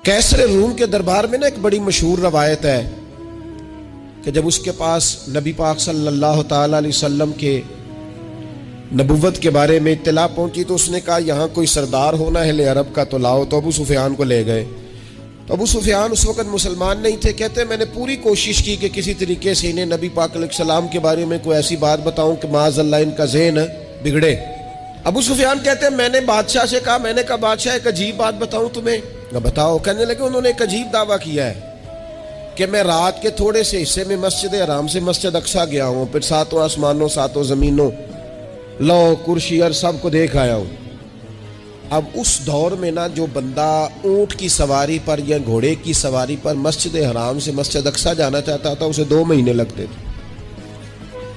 कैसर room के दरबार में ना एक बड़ी मशहूर रवायत है कि जब उसके पास नबी पाक सल्लल्लाहु ताला अलैहि वसल्लम के नबुव्वत के बारे में इत्तला पहुंची तो उसने कहा यहाँ कोई सरदार होना है ले अरब का तो लाओ। तो अबू सुफियान को ले गए। तो अबू सुफियान उस वक़्त मुसलमान नहीं थे। कहते मैंने पूरी कोशिश की कि किसी तरीके से इन्हें नबी पाक अलैहिस्सलाम के बारे में कोई ऐसी बात बताऊं कि माज़अल्लाह इनका ज़हन बिगड़े। अबू सुफियान कहते हैं मैंने बादशाह से कहा, मैंने कहा बादशाह एक अजीब बात बताऊं तुम्हें। बताओ। कहने लगे उन्होंने एक अजीब दावा किया है कि मैं रात के थोड़े से हिस्से में मस्जिद हराम से मस्जिद अक्सा गया हूँ, फिर सातों आसमानों सातों ज़मीनों लौ कुर्सी और सबको देख आया हूँ। अब उस दौर में ना जो बंदा ऊँट की सवारी पर या घोड़े की सवारी पर मस्जिद हराम से मस्जिद अक्सा जाना चाहता था उसे 2 महीने लगते थे।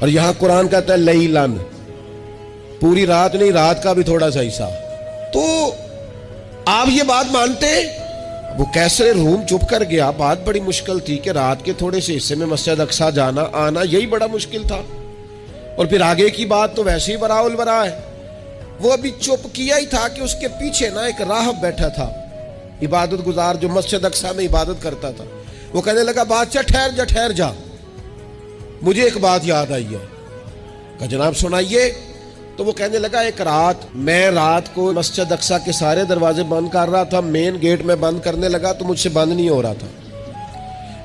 और यहाँ कुरान कहता है लैलन, पूरी रात नहीं, रात का भी थोड़ा सा हिस्सा। तो आप ये बात मानते? वो कैसर रूम चुप कर गया। बात बड़ी मुश्किल थी कि रात के थोड़े से हिस्से में मस्जिद अक्सा जाना आना यही बड़ा मुश्किल था। और फिर आगे की बात तो वैसे ही बराउल बरा है। वो अभी चुप किया ही था कि उसके पीछे ना एक राहब बैठा था, इबादत गुजार, जो मस्जिद अक्सा में इबादत करता था। वो कहने लगा बादशाह ठहर जा, मुझे एक बात याद आई है। कहा जनाब सुनाइए। तो वो कहने लगा एक रात मैं रात को मस्जिद अक्सा के सारे दरवाजे बंद कर रहा था, मेन गेट में बंद करने लगा तो मुझसे बंद नहीं हो रहा था।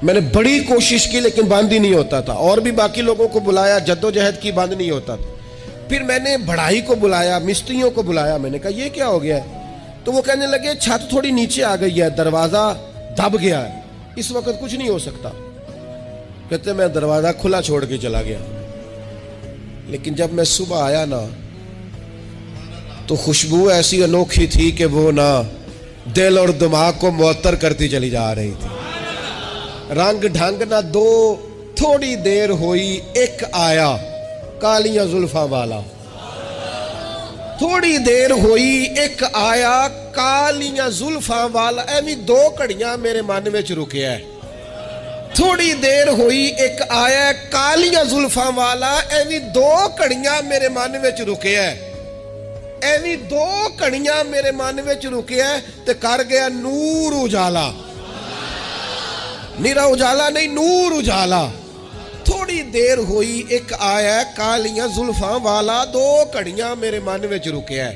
मैंने बड़ी कोशिश की लेकिन बंद ही नहीं होता था। और भी बाकी लोगों को बुलाया, जद्दोजहद की, बंद नहीं होता था। फिर मैंने बढ़ाई को बुलाया, मिस्त्रियों को बुलाया। मैंने कहा ये क्या हो गया है? तो वो कहने लगे छत थोड़ी नीचे आ गई है, दरवाजा दब गया है, इस वक्त कुछ नहीं हो सकता। कहते मैं दरवाजा खुला छोड़ के चला गया। लेकिन जब मैं सुबह आया ना तो खुशबू ऐसी अनोखी थी कि वो ना दिल और दिमाग को मुअत्तर करती चली जा रही थी। रंग ढंग ना दो, थोड़ी देर हुई एक आया कालियां जुल्फा वाला। थोड़ी देर हुई एक आया कालियां जुल्फा वाला। एवी 2 घड़ियां मेरे मन में रुकिया है। थोड़ी देर हुई एक आया कालियां जुल्फा वाला। एवी 2 घड़ियां मेरे मन में रुके है। एवी 2 घड़ियां मेरे मन में रुके है ते कर गया नूर उजाला। निरा उजाला नहीं, नूर उजाला। थोड़ी देर हुई एक आया कालियां जुल्फा वाला। 2 घड़ियां मेरे मन में रुके है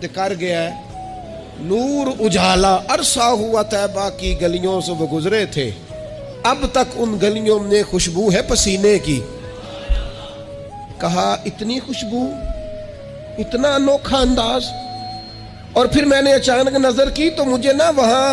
ते कर गया नूर उजाला। अरसा हुआ तैबा की गलियों से वो गुजरे थे, अब तक उन गलियों में खुशबू है पसीने की। कहा इतनी खुशबू, इतना अनोखा अंदाज। और फिर मैंने अचानक नजर की तो मुझे ना वहां